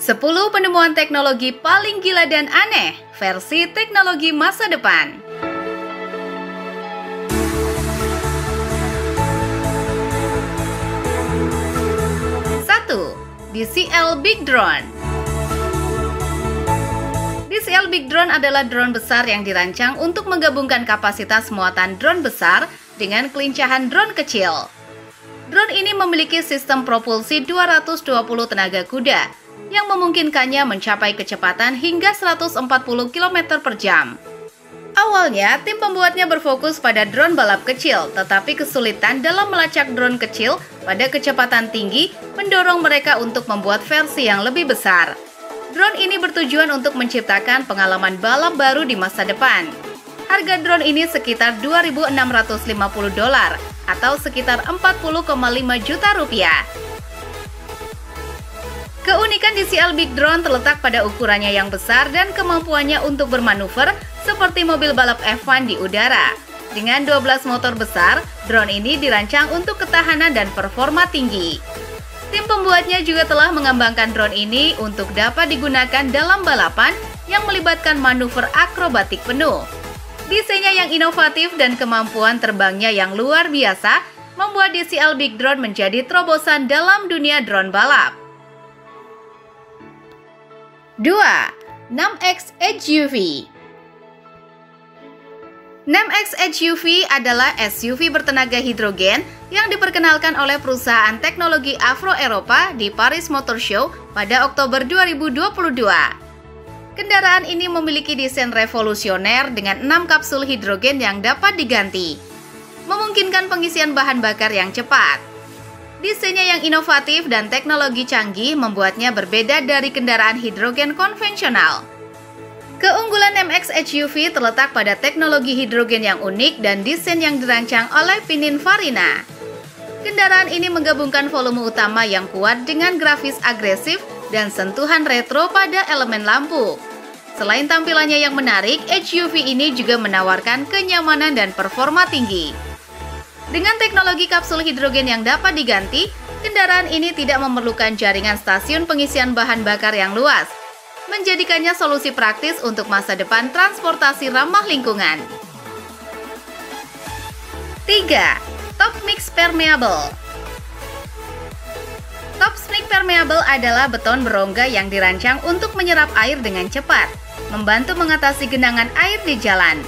10 penemuan teknologi paling gila dan aneh versi teknologi masa depan. 1. DCL Big Drone. DCL Big Drone adalah drone besar yang dirancang untuk menggabungkan kapasitas muatan drone besar dengan kelincahan drone kecil. Drone ini memiliki sistem propulsi 220 tenaga kuda yang memungkinkannya mencapai kecepatan hingga 140 km per jam. Awalnya, tim pembuatnya berfokus pada drone balap kecil, tetapi kesulitan dalam melacak drone kecil pada kecepatan tinggi mendorong mereka untuk membuat versi yang lebih besar. Drone ini bertujuan untuk menciptakan pengalaman balap baru di masa depan. Harga drone ini sekitar $2.650 atau sekitar 40,5 juta rupiah. Keunikan DCL Big Drone terletak pada ukurannya yang besar dan kemampuannya untuk bermanuver seperti mobil balap F1 di udara. Dengan 12 motor besar, drone ini dirancang untuk ketahanan dan performa tinggi. Tim pembuatnya juga telah mengembangkan drone ini untuk dapat digunakan dalam balapan yang melibatkan manuver akrobatik penuh. Desainnya yang inovatif dan kemampuan terbangnya yang luar biasa membuat DCL Big Drone menjadi terobosan dalam dunia drone balap. 2. NAMX HUV. NAMX HUV adalah SUV bertenaga hidrogen yang diperkenalkan oleh perusahaan teknologi Afro-Eropa di Paris Motor Show pada Oktober 2022. Kendaraan ini memiliki desain revolusioner dengan 6 kapsul hidrogen yang dapat diganti, memungkinkan pengisian bahan bakar yang cepat. Desainnya yang inovatif dan teknologi canggih membuatnya berbeda dari kendaraan hidrogen konvensional. Keunggulan NAMX HUV terletak pada teknologi hidrogen yang unik dan desain yang dirancang oleh Pininfarina. Kendaraan ini menggabungkan volume utama yang kuat dengan grafis agresif dan sentuhan retro pada elemen lampu. Selain tampilannya yang menarik, HUV ini juga menawarkan kenyamanan dan performa tinggi. Dengan teknologi kapsul hidrogen yang dapat diganti, kendaraan ini tidak memerlukan jaringan stasiun pengisian bahan bakar yang luas, menjadikannya solusi praktis untuk masa depan transportasi ramah lingkungan. 3. Top Mix Permeable. Top Mix Permeable adalah beton berongga yang dirancang untuk menyerap air dengan cepat, membantu mengatasi genangan air di jalan.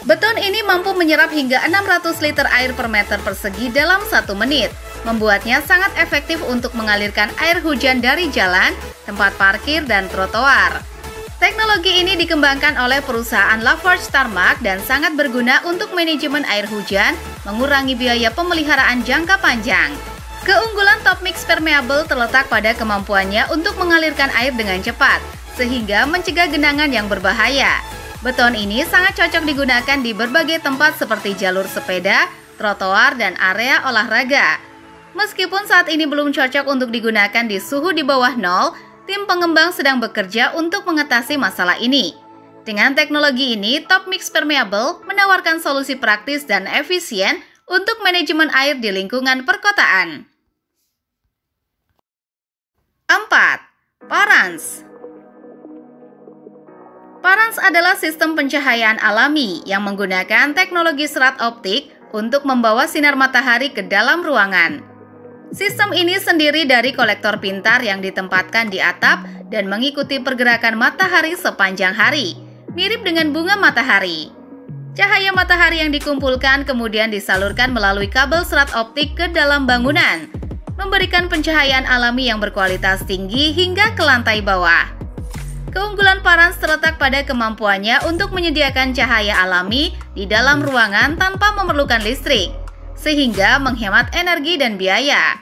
Beton ini mampu menyerap hingga 600 liter air per meter persegi dalam 1 menit, membuatnya sangat efektif untuk mengalirkan air hujan dari jalan, tempat parkir, dan trotoar. Teknologi ini dikembangkan oleh perusahaan Lafarge Tarmac dan sangat berguna untuk manajemen air hujan, mengurangi biaya pemeliharaan jangka panjang. Keunggulan Top Mix Permeable terletak pada kemampuannya untuk mengalirkan air dengan cepat, sehingga mencegah genangan yang berbahaya. Beton ini sangat cocok digunakan di berbagai tempat seperti jalur sepeda, trotoar, dan area olahraga. Meskipun saat ini belum cocok untuk digunakan di suhu di bawah 0, tim pengembang sedang bekerja untuk mengatasi masalah ini. Dengan teknologi ini, Top Mix Permeable menawarkan solusi praktis dan efisien untuk manajemen air di lingkungan perkotaan. 4. Parans. Parans adalah sistem pencahayaan alami yang menggunakan teknologi serat optik untuk membawa sinar matahari ke dalam ruangan. Sistem ini sendiri dari kolektor pintar yang ditempatkan di atap dan mengikuti pergerakan matahari sepanjang hari, mirip dengan bunga matahari. Cahaya matahari yang dikumpulkan kemudian disalurkan melalui kabel serat optik ke dalam bangunan, memberikan pencahayaan alami yang berkualitas tinggi hingga ke lantai bawah. Keunggulan Parans terletak pada kemampuannya untuk menyediakan cahaya alami di dalam ruangan tanpa memerlukan listrik, sehingga menghemat energi dan biaya.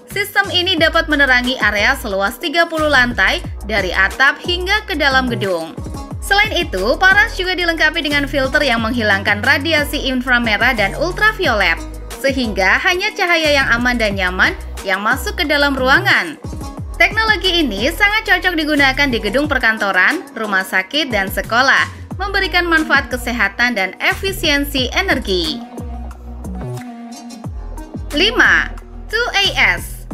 Sistem ini dapat menerangi area seluas 30 lantai dari atap hingga ke dalam gedung. Selain itu, Parans juga dilengkapi dengan filter yang menghilangkan radiasi inframerah dan ultraviolet, sehingga hanya cahaya yang aman dan nyaman yang masuk ke dalam ruangan. Teknologi ini sangat cocok digunakan di gedung perkantoran, rumah sakit, dan sekolah, memberikan manfaat kesehatan dan efisiensi energi. 5. 2AS.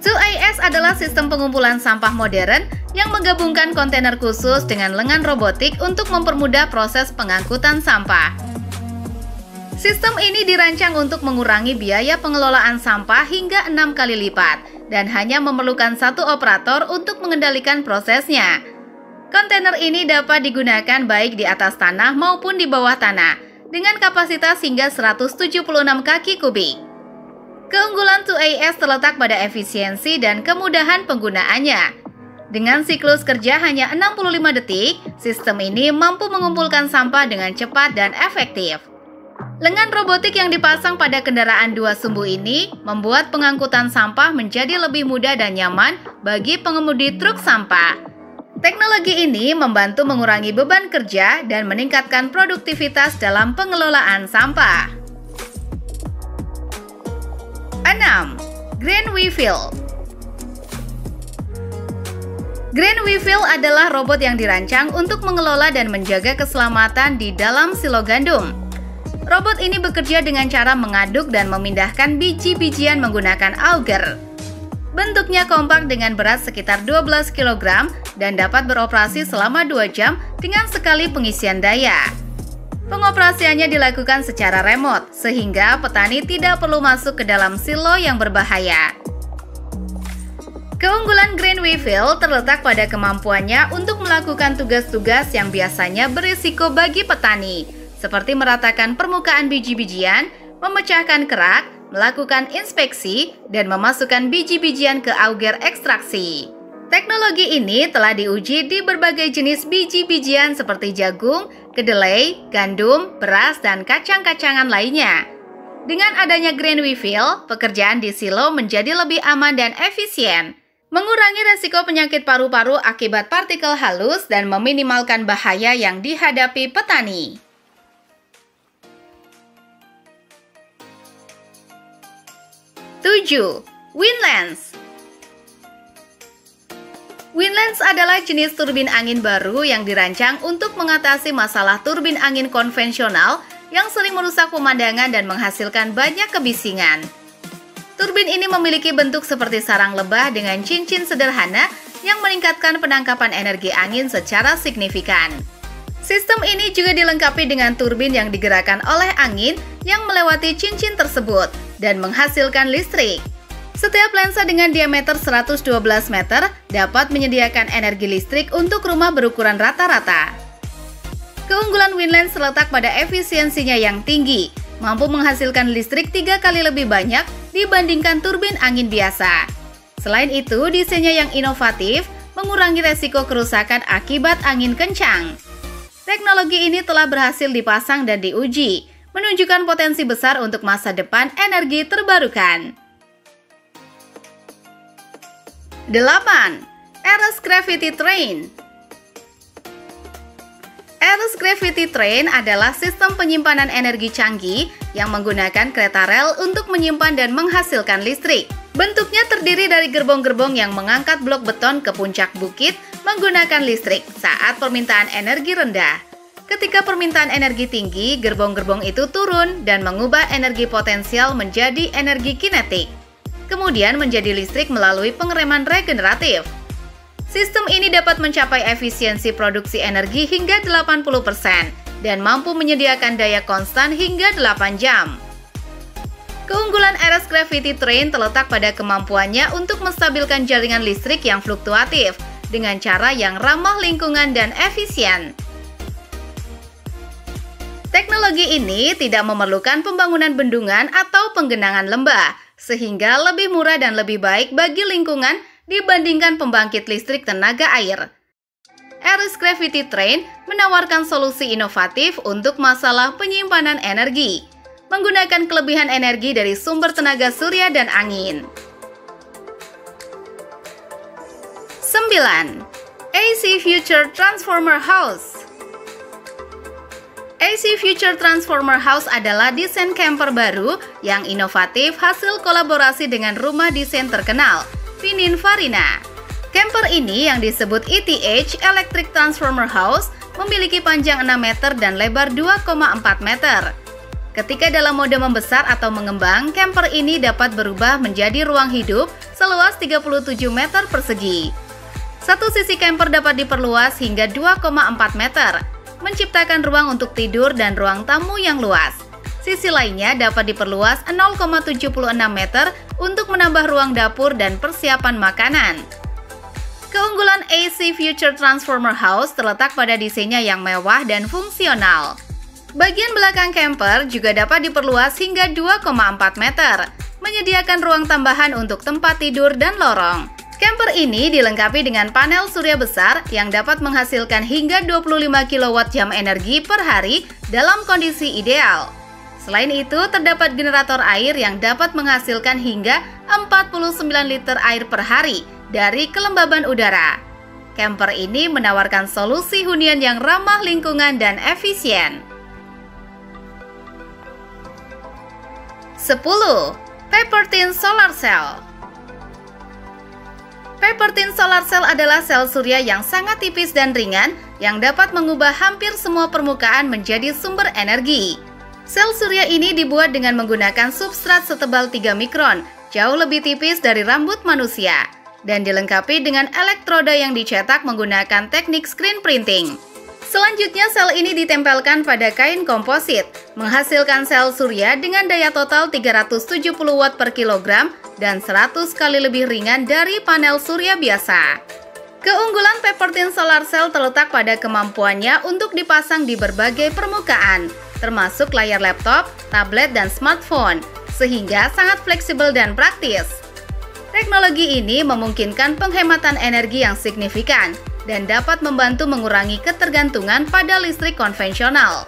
2AS adalah sistem pengumpulan sampah modern yang menggabungkan kontainer khusus dengan lengan robotik untuk mempermudah proses pengangkutan sampah. Sistem ini dirancang untuk mengurangi biaya pengelolaan sampah hingga 6 kali lipat dan hanya memerlukan satu operator untuk mengendalikan prosesnya. Kontainer ini dapat digunakan baik di atas tanah maupun di bawah tanah dengan kapasitas hingga 176 kaki kubik. Keunggulan 2AS terletak pada efisiensi dan kemudahan penggunaannya. Dengan siklus kerja hanya 65 detik, sistem ini mampu mengumpulkan sampah dengan cepat dan efektif. Lengan robotik yang dipasang pada kendaraan 2 sumbu ini membuat pengangkutan sampah menjadi lebih mudah dan nyaman bagi pengemudi truk sampah. Teknologi ini membantu mengurangi beban kerja dan meningkatkan produktivitas dalam pengelolaan sampah. 6. Green Refill. Green Refill adalah robot yang dirancang untuk mengelola dan menjaga keselamatan di dalam silo gandum. Robot ini bekerja dengan cara mengaduk dan memindahkan biji-bijian menggunakan auger. Bentuknya kompak dengan berat sekitar 12 kg dan dapat beroperasi selama 2 jam dengan sekali pengisian daya. Pengoperasiannya dilakukan secara remote, sehingga petani tidak perlu masuk ke dalam silo yang berbahaya. Keunggulan Green Refill terletak pada kemampuannya untuk melakukan tugas-tugas yang biasanya berisiko bagi petani, seperti meratakan permukaan biji-bijian, memecahkan kerak, melakukan inspeksi, dan memasukkan biji-bijian ke auger ekstraksi. Teknologi ini telah diuji di berbagai jenis biji-bijian seperti jagung, kedelai, gandum, beras, dan kacang-kacangan lainnya. Dengan adanya Green Refill, pekerjaan di silo menjadi lebih aman dan efisien, mengurangi resiko penyakit paru-paru akibat partikel halus dan meminimalkan bahaya yang dihadapi petani. 7. Windlands. Windlands adalah jenis turbin angin baru yang dirancang untuk mengatasi masalah turbin angin konvensional yang sering merusak pemandangan dan menghasilkan banyak kebisingan. Turbin ini memiliki bentuk seperti sarang lebah dengan cincin sederhana yang meningkatkan penangkapan energi angin secara signifikan. Sistem ini juga dilengkapi dengan turbin yang digerakkan oleh angin yang melewati cincin tersebut dan menghasilkan listrik. Setiap lensa dengan diameter 112 meter dapat menyediakan energi listrik untuk rumah berukuran rata-rata. Keunggulan Windlands terletak pada efisiensinya yang tinggi, mampu menghasilkan listrik 3 kali lebih banyak dibandingkan turbin angin biasa. Selain itu, desainnya yang inovatif mengurangi resiko kerusakan akibat angin kencang. Teknologi ini telah berhasil dipasang dan diuji, menunjukkan potensi besar untuk masa depan energi terbarukan. 8. Ares Gravity Train. Ares Gravity Train adalah sistem penyimpanan energi canggih yang menggunakan kereta rel untuk menyimpan dan menghasilkan listrik. Bentuknya terdiri dari gerbong-gerbong yang mengangkat blok beton ke puncak bukit menggunakan listrik saat permintaan energi rendah. Ketika permintaan energi tinggi, gerbong-gerbong itu turun dan mengubah energi potensial menjadi energi kinetik, kemudian menjadi listrik melalui pengereman regeneratif. Sistem ini dapat mencapai efisiensi produksi energi hingga 80% dan mampu menyediakan daya konstan hingga 8 jam. Keunggulan Ares Gravity Train terletak pada kemampuannya untuk menstabilkan jaringan listrik yang fluktuatif dengan cara yang ramah lingkungan dan efisien. Teknologi ini tidak memerlukan pembangunan bendungan atau penggenangan lembah, sehingga lebih murah dan lebih baik bagi lingkungan dibandingkan pembangkit listrik tenaga air. Ares Gravity Train menawarkan solusi inovatif untuk masalah penyimpanan energi, menggunakan kelebihan energi dari sumber tenaga surya dan angin. 9. AC Future Transformer House. AC Future Transformer House adalah desain camper baru yang inovatif hasil kolaborasi dengan rumah desain terkenal, Pininfarina. Camper ini yang disebut ETH Electric Transformer House memiliki panjang 6 meter dan lebar 2,4 meter. Ketika dalam mode membesar atau mengembang, camper ini dapat berubah menjadi ruang hidup seluas 37 meter persegi. Satu sisi camper dapat diperluas hingga 2,4 meter, menciptakan ruang untuk tidur dan ruang tamu yang luas. Sisi lainnya dapat diperluas 0,76 meter untuk menambah ruang dapur dan persiapan makanan. Keunggulan AC Future Transformer House terletak pada desainnya yang mewah dan fungsional. Bagian belakang camper juga dapat diperluas hingga 2,4 meter, menyediakan ruang tambahan untuk tempat tidur dan lorong. Camper ini dilengkapi dengan panel surya besar yang dapat menghasilkan hingga 25 kWh energi per hari dalam kondisi ideal. Selain itu, terdapat generator air yang dapat menghasilkan hingga 49 liter air per hari dari kelembaban udara. Camper ini menawarkan solusi hunian yang ramah lingkungan dan efisien. 10. Paper Thin Solar Cell. Paper Thin Solar Cell adalah sel surya yang sangat tipis dan ringan yang dapat mengubah hampir semua permukaan menjadi sumber energi. Sel surya ini dibuat dengan menggunakan substrat setebal 3 mikron, jauh lebih tipis dari rambut manusia, dan dilengkapi dengan elektroda yang dicetak menggunakan teknik screen printing. Selanjutnya, sel ini ditempelkan pada kain komposit, menghasilkan sel surya dengan daya total 370 watt per kilogram dan 100 kali lebih ringan dari panel surya biasa. Keunggulan Paper Thin Solar Cell terletak pada kemampuannya untuk dipasang di berbagai permukaan, termasuk layar laptop, tablet, dan smartphone, sehingga sangat fleksibel dan praktis. Teknologi ini memungkinkan penghematan energi yang signifikan dan dapat membantu mengurangi ketergantungan pada listrik konvensional.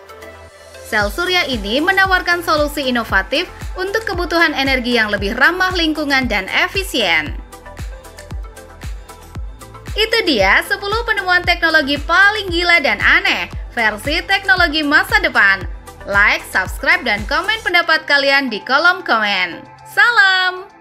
Sel surya ini menawarkan solusi inovatif untuk kebutuhan energi yang lebih ramah lingkungan dan efisien. Itu dia 10 penemuan teknologi paling gila dan aneh versi teknologi masa depan. Like, subscribe, dan komen pendapat kalian di kolom komen. Salam!